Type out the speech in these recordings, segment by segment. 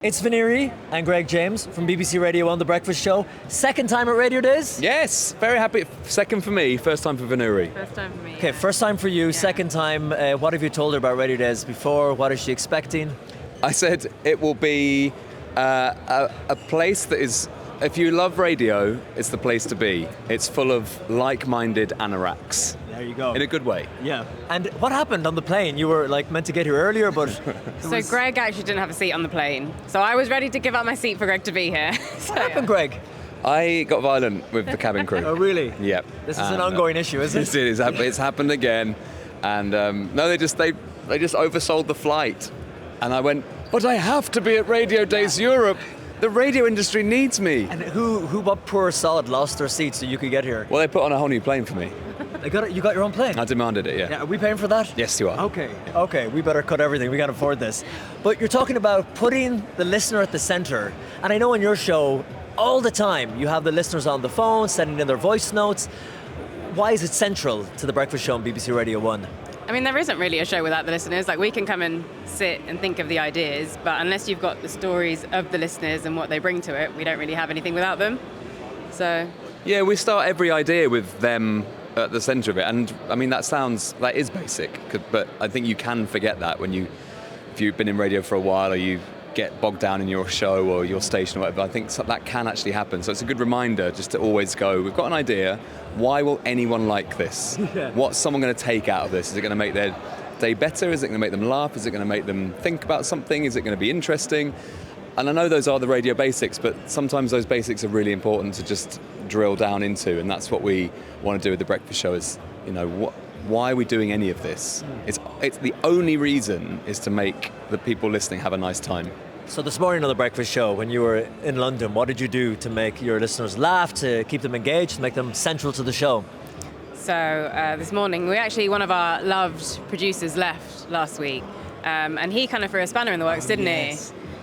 It's Viniri and Greg James from BBC Radio 1, The Breakfast Show. Second time at Radiodays? Yes, very happy. Second for me, first time for Vinuri. First time for me. Okay, first time for you, second time. What have you told her about Radiodays before? What is she expecting? I said it will be a place that is, if you love radio, it's the place to be. It's full of like-minded anoraks. There you go. In a good way. Yeah. And what happened on the plane? You were meant to get here earlier, but... So Greg actually didn't have a seat on the plane. So I was ready to give up my seat for Greg to be here. What happened, Greg? I got violent with the cabin crew. Oh, really? Yep. This is an ongoing issue, isn't it? It is. It's happened again. And no, they just oversold the flight. And I went, but I have to be at Radiodays Europe. The radio industry needs me. And what poor sod lost their seat so you could get here? Well, they put on a whole new plane for me. You got your own plane? I demanded it, yeah. Are we paying for that? Yes, you are. Okay, we better cut everything. We can't afford this. But you're talking about putting the listener at the center. And I know on your show, all the time, you have the listeners on the phone, sending in their voice notes. Why is it central to The Breakfast Show on BBC Radio 1? I mean, there isn't really a show without the listeners. Like, we can come and sit and think of the ideas, but unless you've got the stories of the listeners and what they bring to it, we don't really have anything without them. So... Yeah, we start every idea with them at the centre of it, and I mean that is basic, but I think you can forget that if you've been in radio for a while or you get bogged down in your show or your station or whatever. I think that can actually happen, so it's a good reminder just to always go, we've got an idea, why will anyone like this? Yeah. What's someone going to take out of this? Is it going to make their day better? Is it going to make them laugh? Is it going to make them think about something? Is it going to be interesting? And I know those are the radio basics, but sometimes those basics are really important to just drill down into, and that's what we want to do with The Breakfast Show is, why are we doing any of this? It's the only reason is to make the people listening have a nice time. So this morning on The Breakfast Show, when you were in London, what did you do to make your listeners laugh, to keep them engaged, to make them central to the show? So this morning, one of our loved producers left last week, and he kind of threw a spanner in the works, didn't he?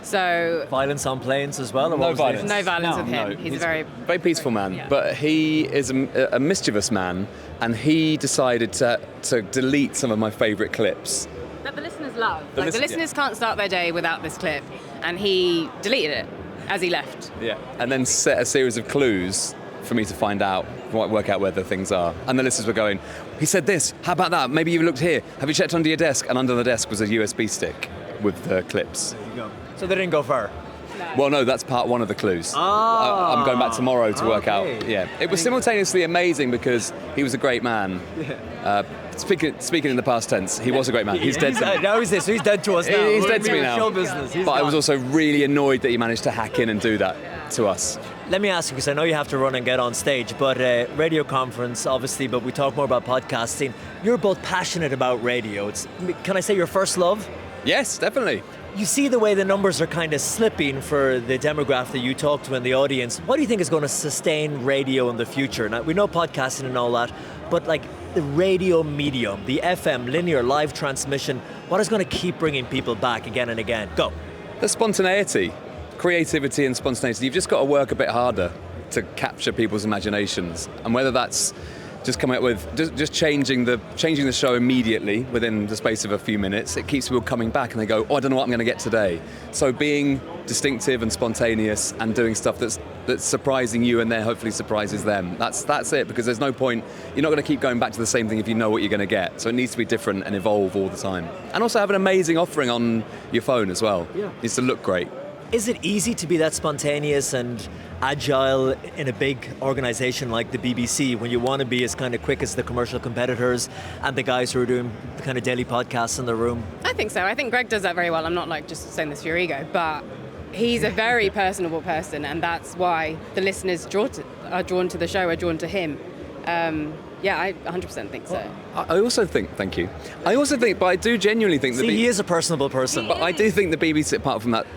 So violence on planes as well? Or no violence. No violence with him. He's a very peaceful man, yeah. But he is a mischievous man, and he decided to delete some of my favourite clips. That the listeners love. The listeners can't start their day without this clip, and he deleted it as he left. Yeah, and then set a series of clues for me to find out, work out where the things are. And the listeners were going, he said this, how about that? Maybe you looked here. Have you checked under your desk? And under the desk was a USB stick with the clips. There you go. So they didn't go far? No. Well, no, that's part one of the clues. Ah, I'm going back tomorrow to work out. okay. Yeah, it was simultaneously amazing because he was a great man. Yeah. Speaking in the past tense, he was a great man. He's dead. Now he's this. So he's dead to us now. He's dead to me now. Show business. But I was also really annoyed that he managed to hack in and do that to us. Let me ask you, because I know you have to run and get on stage, but radio conference, obviously, but we talk more about podcasting. You're both passionate about radio. Can I say your first love? Yes, definitely. You see the way the numbers are kind of slipping for the demographic that you talk to in the audience. What do you think is going to sustain radio in the future? Now, we know podcasting and all that, but like the radio medium, the FM, linear, live transmission, what is going to keep bringing people back again and again? Go. The spontaneity, creativity and spontaneity. You've just got to work a bit harder to capture people's imaginations. And whether that's just coming up with just changing the show immediately within the space of a few minutes, it keeps people coming back and they go, I don't know what I'm going to get today. So being distinctive and spontaneous and doing stuff that's surprising you and then hopefully surprises them. That's it, because there's no point. You're not going to keep going back to the same thing if you know what you're going to get. So it needs to be different and evolve all the time. And also have an amazing offering on your phone as well. Yeah. It needs to look great. Is it easy to be that spontaneous and agile in a big organisation like the BBC when you want to be as kind of quick as the commercial competitors and the guys who are doing the kind of daily podcasts in the room? I think so. I think Greg does that very well. I'm not just saying this for your ego, but he's a very personable person, and that's why the listeners are drawn to the show, are drawn to him. Yeah, I 100% think so. I also think, thank you. I also think, but I do genuinely think he is a personable person. But I do think the BBC, apart from that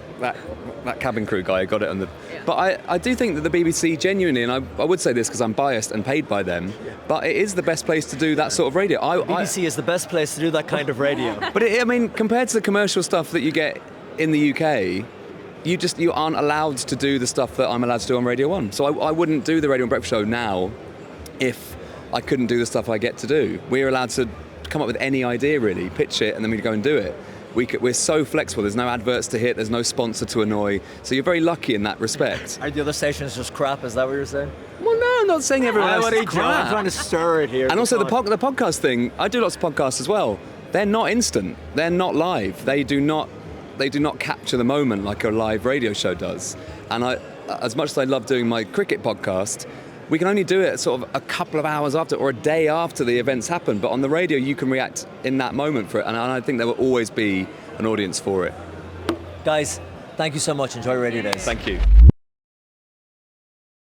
cabin crew guy who got it on the... Yeah. But I do think that the BBC genuinely, and I would say this because I'm biased and paid by them, but it is the best place to do that sort of radio. BBC is the best place to do that kind of radio. But compared to the commercial stuff that you get in the UK, you aren't allowed to do the stuff that I'm allowed to do on Radio 1. So I wouldn't do the Radio 1 Breakfast Show now if I couldn't do the stuff I get to do. We're allowed to come up with any idea, really, pitch it, and then we go and do it. We're so flexible. There's no adverts to hit. There's no sponsor to annoy. So you're very lucky in that respect. Are the other stations just crap? Is that what you're saying? Well, no, I'm not saying everyone else is I'm crap. trying to stir it here. And also the podcast thing. I do lots of podcasts as well. They're not instant. They're not live. They do not capture the moment like a live radio show does. And as much as I love doing my cricket podcast, we can only do it sort of a couple of hours after or a day after the events happen. But on the radio, you can react in that moment for it. And I think there will always be an audience for it. Guys, thank you so much. Enjoy Radio Days. Thank you.